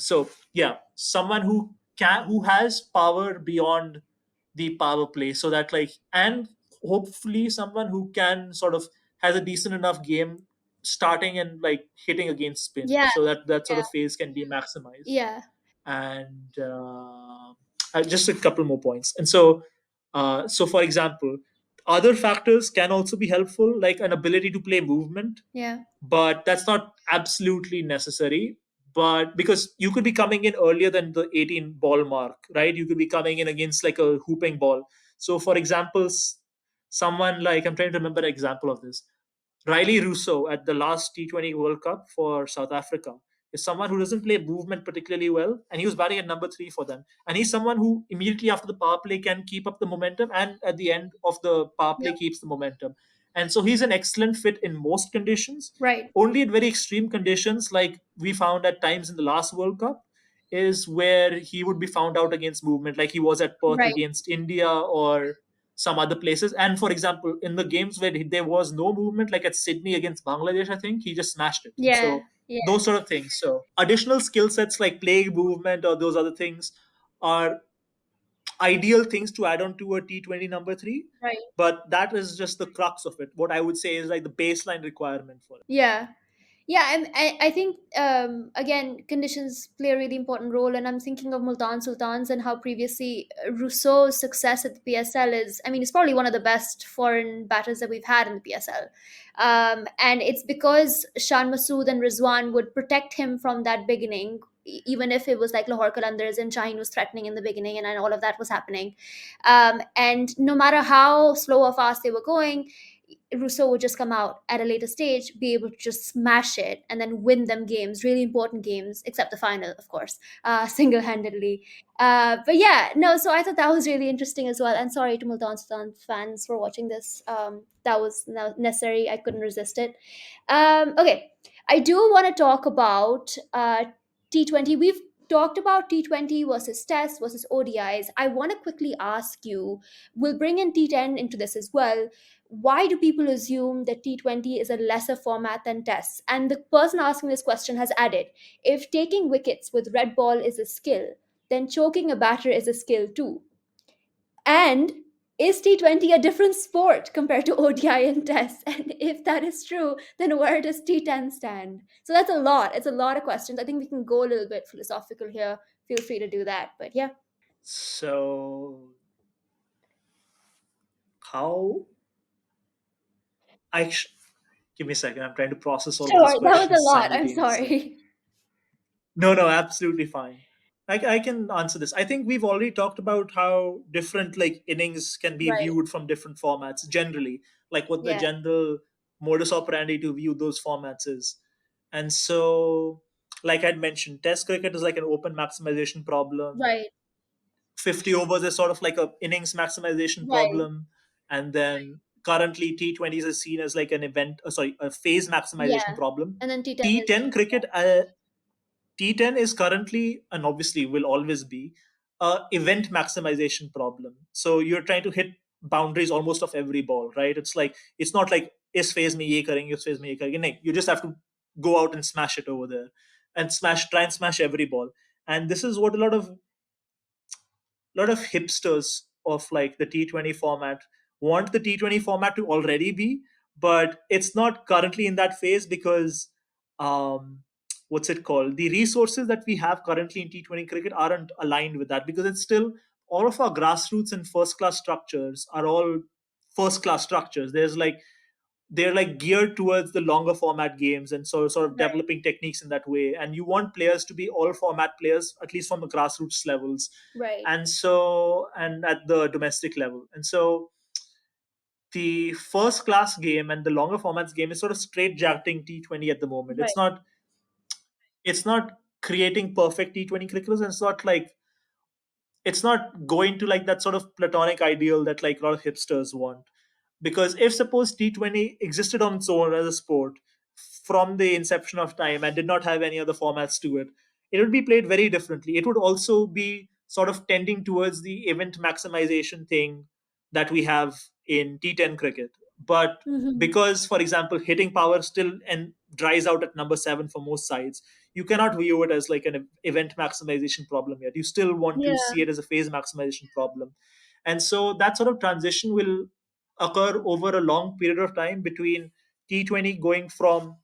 so yeah, someone who has power beyond the power play, so that like, and hopefully someone who can sort of has a decent enough game starting and like hitting against spin, Yeah, so that that sort yeah, of phase can be maximized. yeah, And just a couple more points. And so so for example, other factors can also be helpful, like an ability to play movement, yeah, but that's not absolutely necessary. But because you could be coming in earlier than the 18 ball mark, right? You could be coming in against like a hooping ball. So for example, someone like, I'm trying to remember an example of this. Riley Russo at the last T20 World Cup for South Africa is someone who doesn't play movement particularly well, and he was batting at number three for them. And he's someone who immediately after the power play can keep up the momentum, and at the end of the power play yeah. keeps the momentum. And so he's an excellent fit in most conditions. Right, Only at very extreme conditions, like we found at times in the last World Cup, is where he would be found out against movement, like he was at Perth right. against India or some other places. And for example, in the games where there was no movement, like at Sydney against Bangladesh, I think he just smashed it. And Yeah, so yeah, those sort of things. So additional skill sets like playing movement or those other things are ideal things to add on to a T20 number three. right. But that is just the crux of it. What I would say is like the baseline requirement for it. Yeah. Yeah, I think again conditions play a really important role, and I'm thinking of Multan Sultans and how previously Rousseau's success at the PSL is. I mean, it's probably one of the best foreign batters that we've had in the PSL, and it's because Shan Masood and Rizwan would protect him from that beginning, even if it was like Lahore Qalandars and Shaheen was threatening in the beginning, and all of that was happening, and no matter how slow or fast they were going, Rousseau would just come out at a later stage, be able to just smash it and then win them games, really important games, except the final, of course, single handedly. But yeah, no, so I thought that was really interesting as well. And sorry to Multan Sultan fans for watching this. That was necessary. I couldn't resist it. Okay, I do want to talk about T20. We've talked about T20 versus Test versus ODIs. I want to quickly ask you, we'll bring in T10 into this as well. Why do people assume that T20 is a lesser format than Tests? And the person asking this question has added, if taking wickets with red ball is a skill, then choking a batter is a skill too. And is T20 a different sport compared to ODI and Tests? And if that is true, then where does T10 stand? So that's a lot. It's a lot of questions. I think we can go a little bit philosophical here. Feel free to do that. But yeah. So how I give me a second. I'm trying to process all of these Sure, that was a questions lot. I'm simultaneously. sorry. No, no, absolutely fine. I can answer this. I think we've already talked about how different like innings can be Right. viewed from different formats generally, like what the Yeah. general modus operandi to view those formats is. And so, like I'd mentioned, Test cricket is like an open maximization problem. Right. 50 overs is sort of like a innings maximization Right. problem. And then currently T20s is seen as like an a phase maximization Yeah. problem. And then T10 is T10 cricket, T10 is currently and obviously will always be a event maximization problem. So you're trying to hit boundaries almost of every ball, right? It's like it's not like is phase me ye karenge, is phase me ye karenge. Nahin, you just have to go out and smash it over there and try and smash every ball. And this is what a lot of hipsters of like the T20 format want the T20 format to already be, but it's not currently in that phase because um, what's it called? The resources that we have currently in T20 cricket aren't aligned with that because it's still all of our grassroots and first class structures are all first class structures. There's like they're like geared towards the longer format games, and so sort of Right. developing techniques in that way. And you want players to be all format players, at least from the grassroots levels, Right. and at the domestic level. And so the first class game and the longer formats game is sort of straight jacketing T20 at the moment. Right. It's not creating perfect T20 cricketers, and it's not going to like that sort of platonic ideal that like a lot of hipsters want. Because if suppose T20 existed on its own as a sport from the inception of time and did not have any other formats to it, it would be played very differently. It would also be sort of tending towards the event maximization thing that we have in T10 cricket. But Mm-hmm. because, for example, hitting power still and dries out at number seven for most sides, you cannot view it as like an event maximization problem yet. You still want to Yeah. see it as a phase maximization problem. And so that sort of transition will occur over a long period of time between T20 going from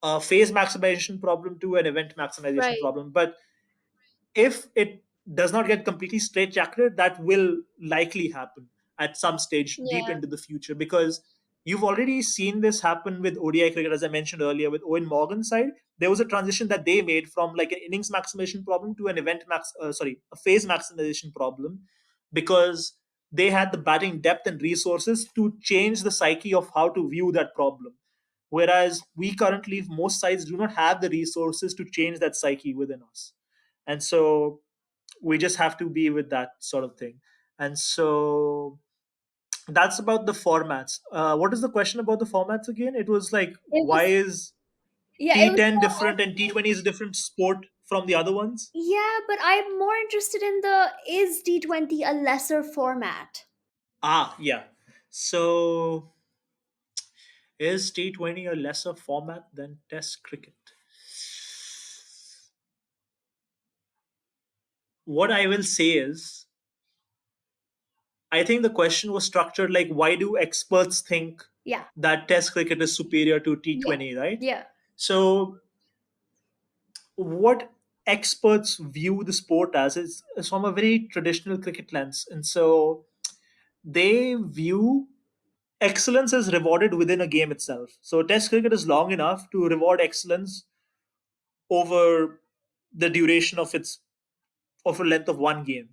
a phase maximization problem to an event maximization Right. problem. But if it does not get completely straitjacketed, that will likely happen at some stage deep Yeah. into the future, because you've already seen this happen with ODI cricket, as I mentioned earlier, with Owen Morgan's side. There was a transition that they made from like an innings maximization problem to an a phase maximization problem, because they had the batting depth and resources to change the psyche of how to view that problem. Whereas we currently, most sides do not have the resources to change that psyche within us. And so we just have to be with that sort of thing. And so that's about the formats. What is the question about the formats again? It was like, It why was, is yeah, it was T10 more different and of, T20 is a different sport from the other ones? yeah, but I'm more interested in the, is T20 a lesser format? Ah, yeah. So is T20 a lesser format than Test cricket? What I will say is, I think the question was structured like, why do experts think Yeah. that Test cricket is superior to Yeah. T20, right? Yeah. So, what experts view the sport as is from a very traditional cricket lens. And so, they view excellence as rewarded within a game itself. So, Test cricket is long enough to reward excellence over the duration of a length of one game,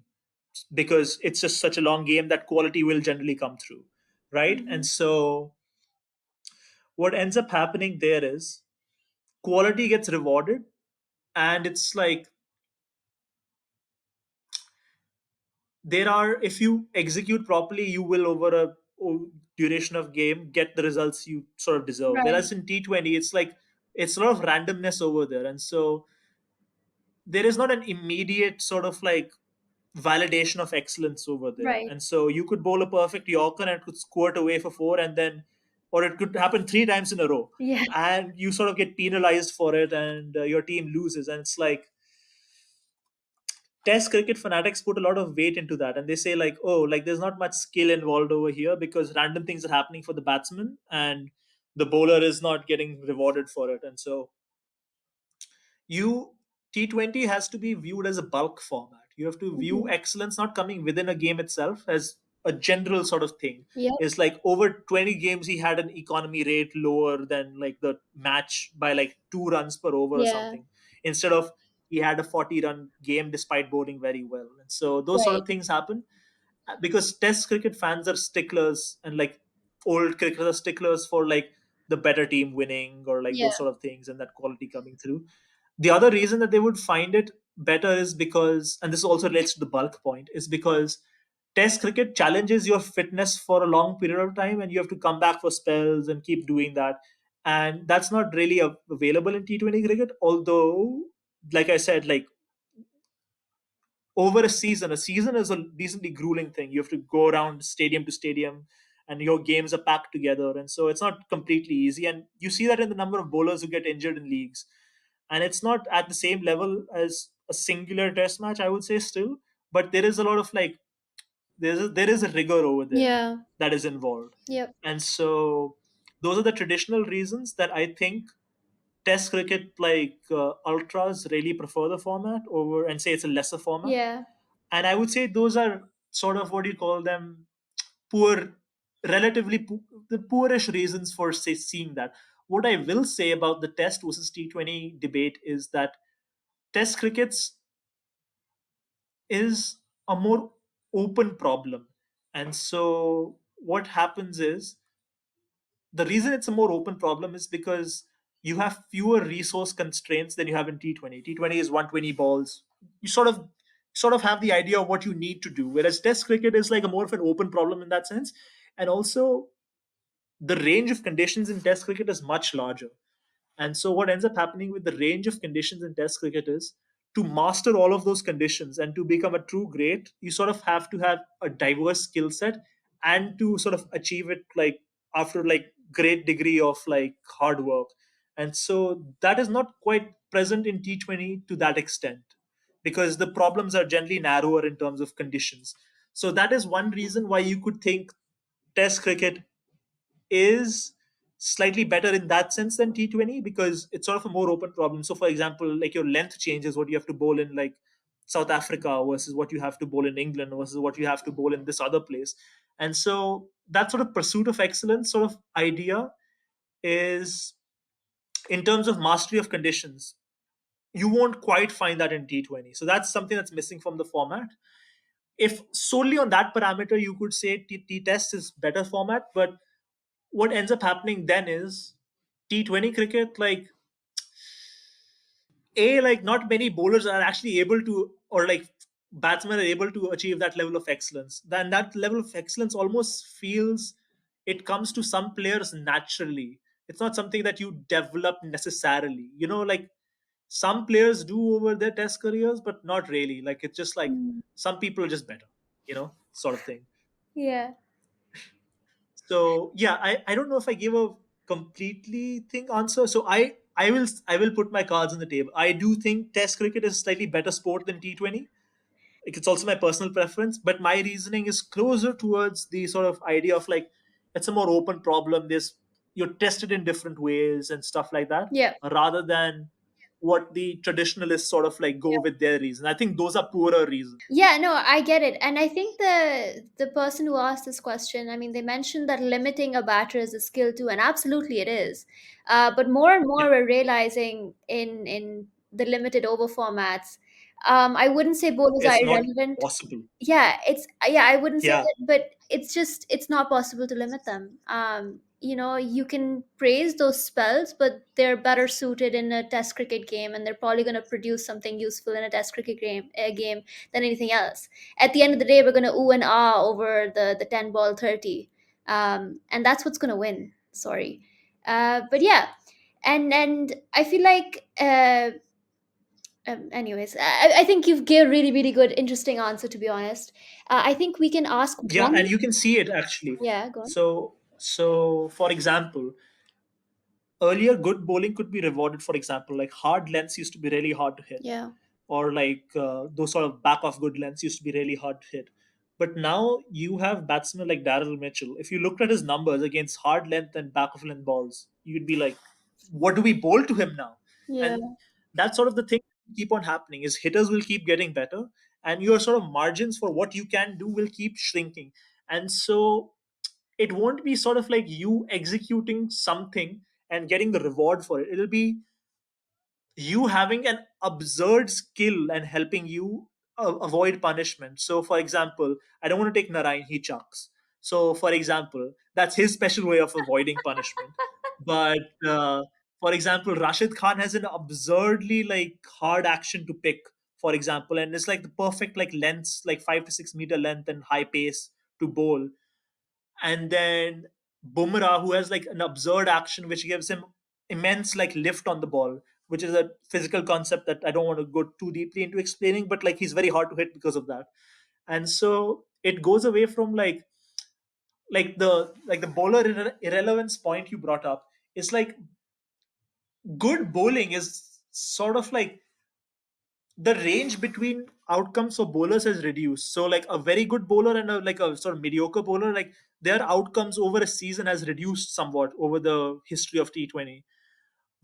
because it's just such a long game that quality will generally come through, right? Hmm. And so what ends up happening there is quality gets rewarded, and it's like there are, if you execute properly, you will over a duration of game get the results you sort of deserve. Right. Whereas in T20, it's like it's a lot of randomness over there. And so there is not an immediate sort of like validation of excellence over there. Right. And so you could bowl a perfect Yorker and it could squirt away for four, and then, or it could happen three times in a row, Yeah. and you sort of get penalized for it, and your team loses. And it's like Test cricket fanatics put a lot of weight into that, and they say like, oh, like there's not much skill involved over here because random things are happening for the batsman, and the bowler is not getting rewarded for it. And so you T20 has to be viewed as a bulk format. You have to view Hmm. excellence not coming within a game itself as a general sort of thing. Yep. It's like over 20 games he had an economy rate lower than like the match by like 2 runs per over or Yeah. something. Instead of he had a 40-run game despite bowling very well. And so those sort Right. of things happen because Test cricket fans are sticklers, and like old cricketers are sticklers for like the better team winning or like Yeah. those sort of things and that quality coming through. The other reason that they would find it better is because, and this also relates to the bulk point, is because Test cricket challenges your fitness for a long period of time, and you have to come back for spells and keep doing that. And that's not really available in T20 cricket. Although, like I said, like over a season is a decently grueling thing. You have to go around stadium to stadium, and your games are packed together. And so it's not completely easy. And you see that in the number of bowlers who get injured in leagues, and it's not at the same level as a singular test match, I would say, still, but there is a lot of like there is a rigor over there Yeah. that is involved. Yep. And so those are the traditional reasons that I think test cricket like ultras really prefer the format over and say it's a lesser format. Yeah. And I would say those are sort of what you call them, poor relatively the poorish reasons for seeing that. What I will say about the Test versus T20 debate is that Test crickets is a more open problem. And so what happens is, the reason it's a more open problem is because you have fewer resource constraints than you have in T20. T20 is 120 balls. You sort of have the idea of what you need to do, whereas Test cricket is like a more of an open problem in that sense. And also, the range of conditions in Test cricket is much larger. And so, what ends up happening with the range of conditions in Test cricket is, to master all of those conditions and to become a true great, you sort of have to have a diverse skill set, and to sort of achieve it like after like great degree of like hard work. And so that is not quite present in T20 to that extent, because the problems are generally narrower in terms of conditions. So that is one reason why you could think Test cricket is slightly better in that sense than T20, because it's sort of a more open problem. So, for example, like your length changes what you have to bowl in like South Africa versus what you have to bowl in England versus what you have to bowl in this other place. And so that sort of pursuit of excellence sort of idea is, in terms of mastery of conditions, you won't quite find that in T20. So that's something that's missing from the format. If solely on that parameter, you could say T Test is better format, but what ends up happening then is T20 cricket, like like not many bowlers are actually able to, or like batsmen are able to achieve that level of excellence. Then that level of excellence almost feels, it comes to some players naturally. It's not something that you develop necessarily. Like some players do over their Test careers, but not really. Like it's just like Mm. some people are just better, sort of thing. Yeah. So yeah, I don't know if I gave a completely thing answer. So I will put my cards on the table. I do think Test cricket is a slightly better sport than T20. Like, it's also my personal preference, but my reasoning is closer towards the sort of idea of like, it's a more open problem. You're tested in different ways and stuff like that, Yeah. rather than what the traditionalists sort of like go with their reason. I think those are poorer reasons. Yeah, no, I get it. And I think the person who asked this question, I mean, they mentioned that limiting a batter is a skill too, and absolutely it is. But more and Yeah, more we're realizing in the limited over formats, I wouldn't say bowlers are it's not irrelevant. possible. Yeah, I wouldn't say Yeah, that, but it's not possible to limit them. You can praise those spells, but they're better suited in a test cricket game, and they're probably going to produce something useful in a test cricket game than anything else. At the end of the day, we're going to ooh and ah over the 10 ball 30, and that's what's going to win. Sorry. But yeah, and I feel like anyways, I think you've gave a really, really good, interesting answer, to be honest. I think we can ask yeah, one. and you can see it actually. Yeah, go on. So for example, earlier good bowling could be rewarded. For example, like hard lengths used to be really hard to hit, Yeah. or like those sort of back off good lengths used to be really hard to hit. But now you have batsmen like Daryl Mitchell. If you looked at his numbers against hard length and back of length balls, you'd be like, what do we bowl to him now? Yeah. And that's sort of the thing keep on happening, is hitters will keep getting better, and your sort of margins for what you can do will keep shrinking. And so it won't be sort of like you executing something and getting the reward for it. It'll be you having an absurd skill and helping you avoid punishment. So, for example, I don't want to take Narayan, he chucks. So, for example, that's his special way of avoiding punishment. But for example, Rashid Khan has an absurdly like hard action to pick, for example, and it's like the perfect like lengths, like 5 to 6 meter length and high pace to bowl. And then Bumrah, who has like an absurd action which gives him immense like lift on the ball, which is a physical concept that I don't want to go too deeply into explaining, but like he's very hard to hit because of that. And so it goes away from like the bowler irrelevance point you brought up. It's like good bowling is sort of like the range between outcomes for bowlers has reduced. So like a very good bowler and like a sort of mediocre bowler, like their outcomes over a season has reduced somewhat over the history of T20.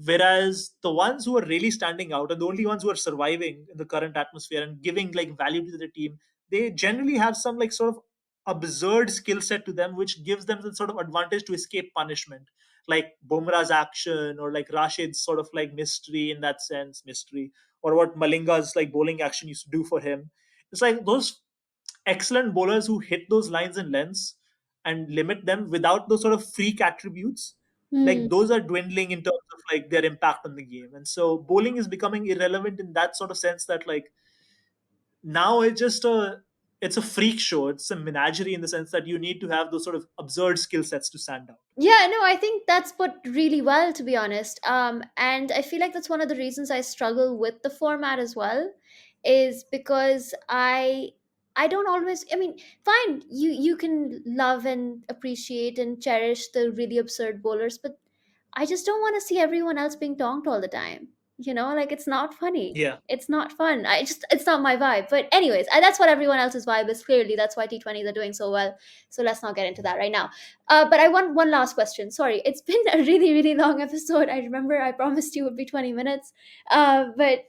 Whereas the ones who are really standing out and the only ones who are surviving in the current atmosphere and giving like value to the team, they generally have some like sort of absurd skill set to them, which gives them the sort of advantage to escape punishment, like Bumrah's action, or like Rashid's sort of like mystery in that sense, mystery, or what Malinga's like bowling action used to do for him. It's like those excellent bowlers who hit those lines and lengths and limit them without those sort of freak attributes, Hmm. like those are dwindling in terms of like their impact on the game. And so bowling is becoming irrelevant in that sort of sense, that like now it's a freak show, it's a menagerie, in the sense that you need to have those sort of absurd skill sets to stand out. Yeah, no, I think that's put really well, to be honest. And I feel like that's one of the reasons I struggle with the format as well, is because I don't always. I mean, fine, you can love and appreciate and cherish the really absurd bowlers, but I just don't want to see everyone else being donked all the time. Like it's not funny. Yeah. It's not fun. It's not my vibe. But anyways, that's what everyone else's vibe is. Clearly, that's why T20s are doing so well. So let's not get into that right now. But I want one last question. Sorry, it's been a really, really long episode. I remember I promised you would be 20 minutes. But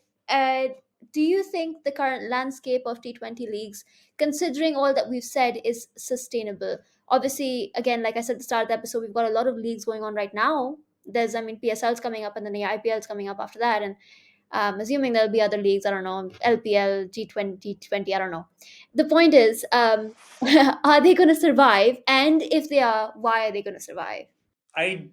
do you think the current landscape of T20 leagues, considering all that we've said, is sustainable? Obviously, again, like I said at the start of the episode, we've got a lot of leagues going on right now. I mean, PSL's coming up, and then the IPL's coming up after that. And assuming there'll be other leagues, I don't know, LPL, G20, I don't know. The point is, are they going to survive? And if they are, why are they going to survive? I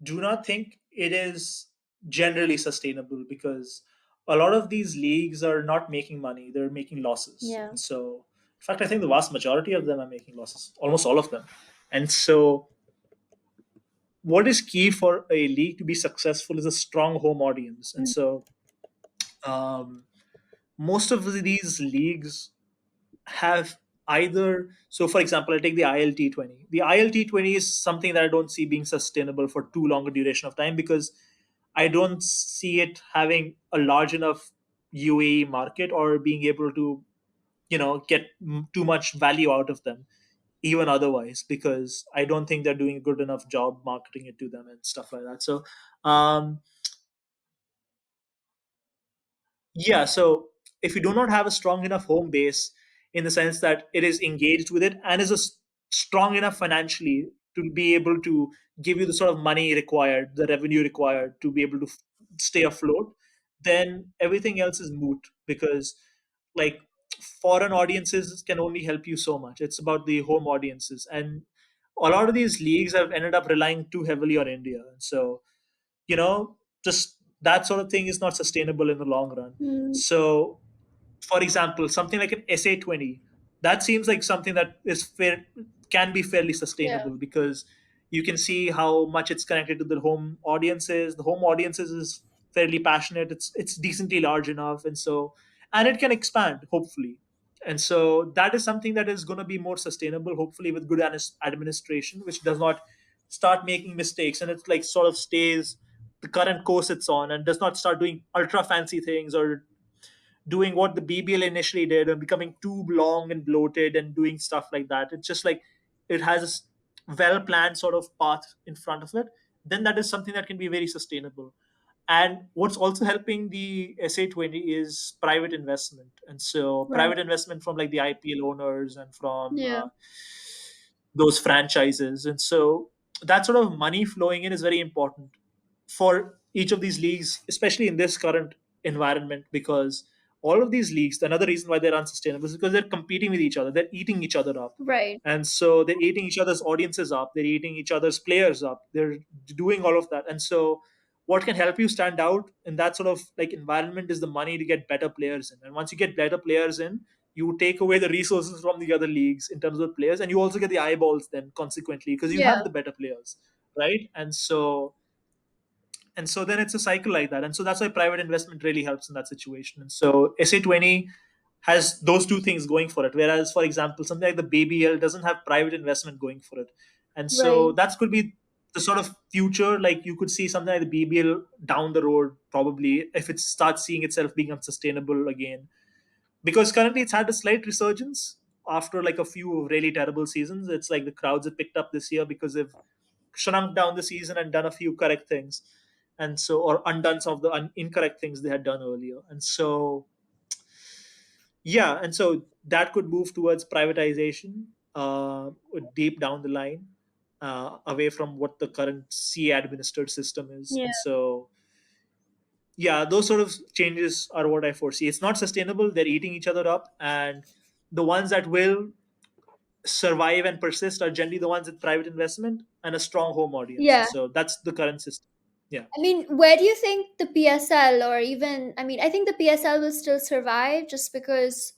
do not think it is generally sustainable, because a lot of these leagues are not making money, they're making losses. Yeah. And so, in fact, I think the vast majority of them are making losses, almost all of them. And so, what is key for a league to be successful is a strong home audience. And Mm. so, um, most of these leagues have either, so for example, I take the ILT20. The ILT20 is something that I don't see being sustainable for too long a duration of time, because I don't see it having a large enough UAE market, or being able to, get too much value out of them, even otherwise, because I don't think they're doing a good enough job marketing it to them and stuff like that. So, um, yeah, so if you do not have a strong enough home base, in the sense that it is engaged with it and is strong enough financially to be able to give you the sort of money required, the revenue required to be able to stay afloat, then everything else is moot, because like foreign audiences can only help you so much. It's about the home audiences, and a lot of these leagues have ended up relying too heavily on India. So, you know, just that sort of thing is not sustainable in the long run. Mm. So, for example, something like an SA20, that seems like something that is fair, can be fairly Yeah. sustainable, because you can see how much it's connected to the home audiences. The home audiences is fairly passionate. It's decently large enough, and so, and it can expand hopefully. And so that is something that is going to be more sustainable, hopefully, with good administration, which does not start making mistakes, and it like sort of stays the current course it's on, and does not start doing ultra fancy things, or doing what the BBL initially did and becoming too long and bloated and doing stuff like that. It's just like it has a well planned sort of path in front of it. Then that is something that can be very sustainable. And what's also helping the SA20 is private investment. And so, Right. private investment from like the IPL owners and from Yeah. those franchises. And so, that sort of money flowing in is very important for each of these leagues, especially in this current environment, because all of these leagues, another reason why they're unsustainable is because they're competing with each other, they're eating each other up. Right. And so they're eating each other's audiences up, they're eating each other's players up, they're doing all of that. And so what can help you stand out in that sort of like environment is the money to get better players in. And once you get better players in, you take away the resources from the other leagues in terms of players, and you also get the eyeballs then consequently, because you Yeah. have the better players, right? And so then it's a cycle like that. And so that's why private investment really helps in that situation. And so SA20 has those two things going for it, whereas for example something like the BBL doesn't have private investment going for it. And so Right. that could be the sort of future, like you could see something like the BBL down the road, probably, if it starts seeing itself being unsustainable again, because currently it's had a slight resurgence after like a few really terrible seasons. It's like the crowds have picked up this year because they've shrunk down the season and done a few correct things, and so, or undone some of the incorrect things they had done earlier. And so, yeah, and so that could move towards privatization. uh, deep down the line, away from what the current C administered system is. Yeah. And so, yeah, those sort of changes are what I foresee. It's not sustainable. They're eating each other up. And the ones that will survive and persist are generally the ones with private investment and a strong home audience. Yeah. So that's the current system. Yeah. I mean, where do you think the PSL, or even, I mean, I think the PSL will still survive just because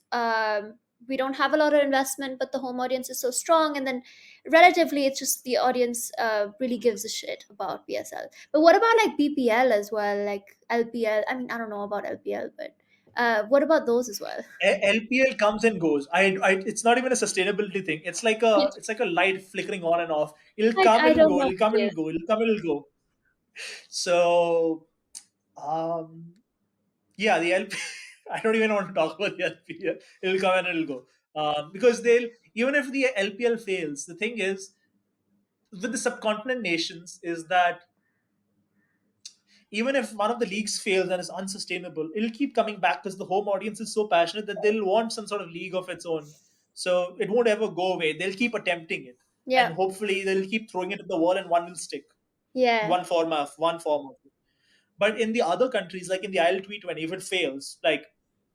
we don't have a lot of investment, but the home audience is so strong. And then relatively, it's just the audience really gives a shit about PSL. But what about like BPL as well, like LPL? I mean, I don't know about LPL, but what about those as well? LPL comes and goes. It's not even a sustainability thing. It's like a light flickering on and off. It'll come, I it'll don't go. know It'll come, what it it'll is. go. It'll come, it'll go. So, um, yeah, the LP. I don't even want to talk about the LPL. It'll come and it'll go. Because they'll even if the LPL fails, the thing is with the subcontinent nations is that even if one of the leagues fails and is unsustainable, it'll keep coming back because the home audience is so passionate that they'll want some sort of league of its own. So it won't ever go away. They'll keep attempting it, and Yeah. hopefully they'll keep throwing it at the wall, and one will stick. Yeah. One form of it. But in the other countries, like in the IL T20, if it fails, like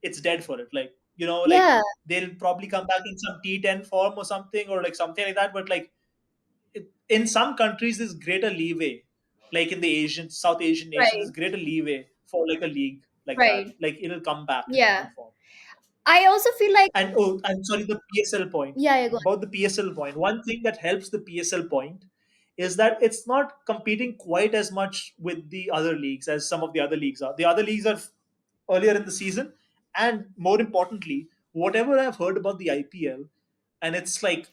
it's dead for it. Like like Yeah. they'll probably come back in some T10 form or something, or like something like that. But like in some countries there's greater leeway, like in the Asian South Asian nations Right. there's greater leeway for like a league like that, Right. like it'll come back in Yeah. one form. I also feel like, And oh, I'm sorry, the PSL point, yeah, yeah, go on. about the PSL point, one thing that helps the PSL point is that it's not competing quite as much with the other leagues as some of the other leagues are. The other leagues are earlier in the season, and more importantly, whatever I've heard about the IPL, and it's like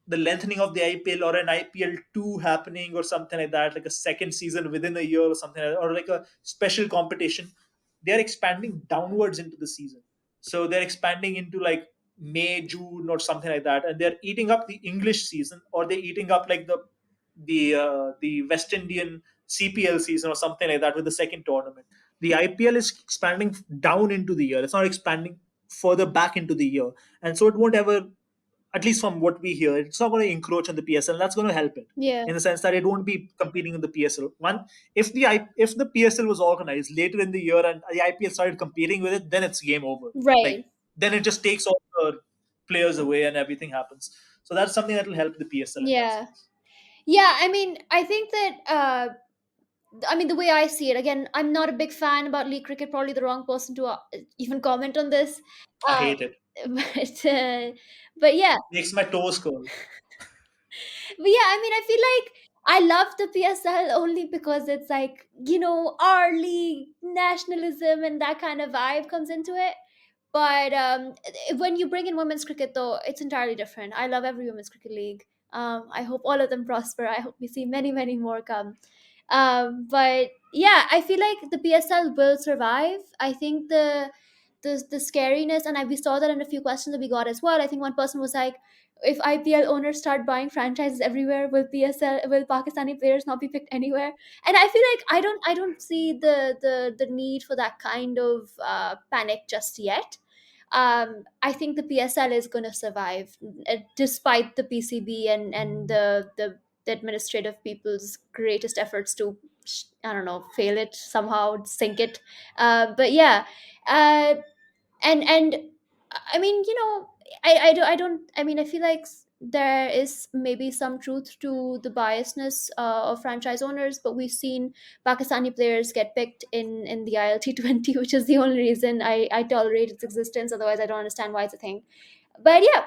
the lengthening of the IPL or an IPL 2 happening or something like that, like a second season within a year or something like that, or like a special competition, they're expanding downwards into the season. So they're expanding into like May, June, or something like that, and they're eating up the English season, or they're eating up like the West Indian CPL season or something like that with the second tournament. The IPL is expanding down into the year. It's not expanding further back into the year, and so it won't ever, at least from what we hear, it's not going to encroach on the PSL. That's going to help it Yeah. in the sense that it won't be competing in the PSL. One, if the PSL was organized later in the year and the IPL started competing with it, then it's game over. Like Right. then it just takes all the players away and everything happens. So that's something that will help the PSL in that Yeah. sense. Yeah, I mean, I think that I mean, the way I see it, again, I'm not a big fan about league cricket, probably the wrong person to even comment on this. I Uh, hate it. but yeah, Makes my toes curl. but yeah, I mean, I feel like I love the PSL only because it's like, our league, nationalism, and that kind of vibe comes into it. But when you bring in women's cricket, though, it's entirely different. I love every women's cricket league. I hope all of them prosper. I hope we see many, many more come. But yeah, I feel like the PSL will survive. I think the scariness, and we saw that in a few questions that we got as well. I think one person was like, if IPL owners start buying franchises everywhere, will Pakistani players not be picked anywhere? And I feel like I don't see the need for that kind of panic just yet. I think the PSL is going to survive despite the PCB and the administrative people's greatest efforts to, I don't know, fail it somehow, sink it. But yeah, uh, and I mean, I mean, I feel like there is maybe some truth to the biasness of franchise owners, but we've seen Pakistani players get picked in the ILT20, which is the only reason I tolerate its existence. Otherwise, I don't understand why it's a thing. But yeah,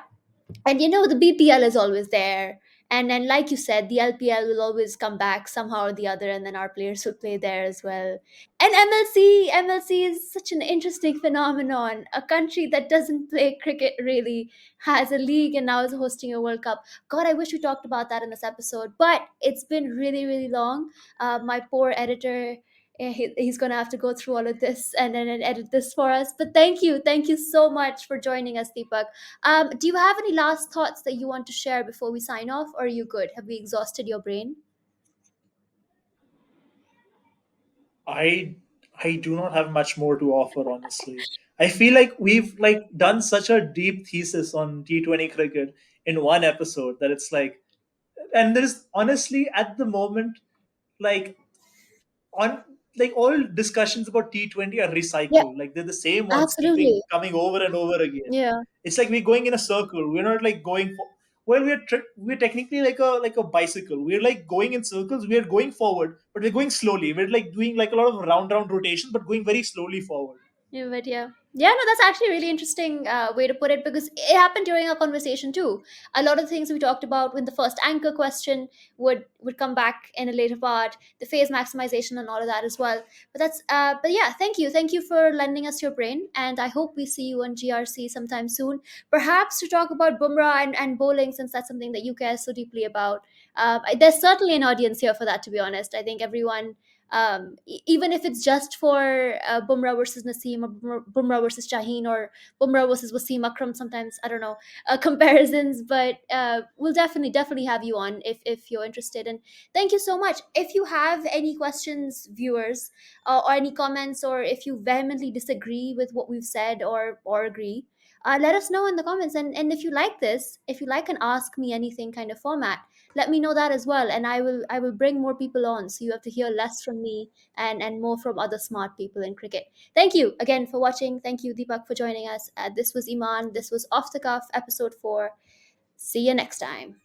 and the BPL is always there, and then like you said, the LPL will always come back somehow or the other, and then our players will play there as well. And MLC is such an interesting phenomenon. A country that doesn't play cricket really has a league and now is hosting a World Cup. God, I wish we talked about that in this episode, but it's been really, really long. My poor editor, he's gonna have to go through all of this and edit this for us. But thank you so much for joining us, Deepak. Do you have any last thoughts that you want to share before we sign off, or are you good? Have we exhausted your brain? I I do not have much more to offer, honestly. I feel like we've like done such a deep thesis on T20 cricket. in one episode that it's like, and there's honestly at the moment, like on like all discussions about T20 are Yeah, recycled. Like they're the same ones keeping absolutely. coming over and over again. Yeah. It's like we're going in a circle. We're not like going for, well, we're technically like a bicycle. We're like going in circles. We're going forward, but we're going slowly. We're like doing like a lot of round rotation, but going very slowly forward. Yeah, but yeah. Yeah, no, that's actually a really interesting way to put it because it happened during our conversation too. A lot of the things we talked about when the first anchor question would come back in a later part, the phase maximization and all of that as well. But yeah, thank you for lending us your brain, and I hope we see you on GRC sometime soon, perhaps to talk about Bumrah and bowling since that's something that you care so deeply about. There's certainly an audience here for that. To be honest, I think everyone even if it's just for Bumrah versus Naseem or Bumrah versus Shaheen or Bumrah versus Wasim Akram, sometimes I don't know comparisons, but we'll definitely have you on if you're interested. And thank you so much. If you have any questions, viewers, or any comments, or if you vehemently disagree with what we've said or agree. Let us know in the comments, and if you like this, if you like an ask me anything kind of format, let me know that as well, and I will bring more people on so you have to hear less from me and more from other smart people in cricket. Thank you again for watching. Thank you, Deepak, for joining us. This was Iman. This was Off the Cuff episode 4. See you next time.